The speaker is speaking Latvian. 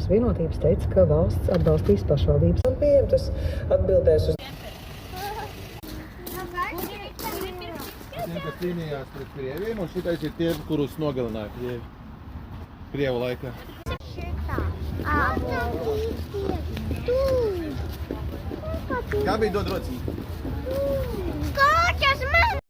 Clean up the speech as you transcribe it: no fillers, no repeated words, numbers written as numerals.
Nacionālās vienotības teica, ka valsts atbalstīs pašvaldības. Un pieņemtas atbildēs uz... Tiem, kas cīnījās pret krieviem, un šitais ir tie, kurus nogalināja Krievu laikā. Kā bija dod rocīgi? Kāķas man!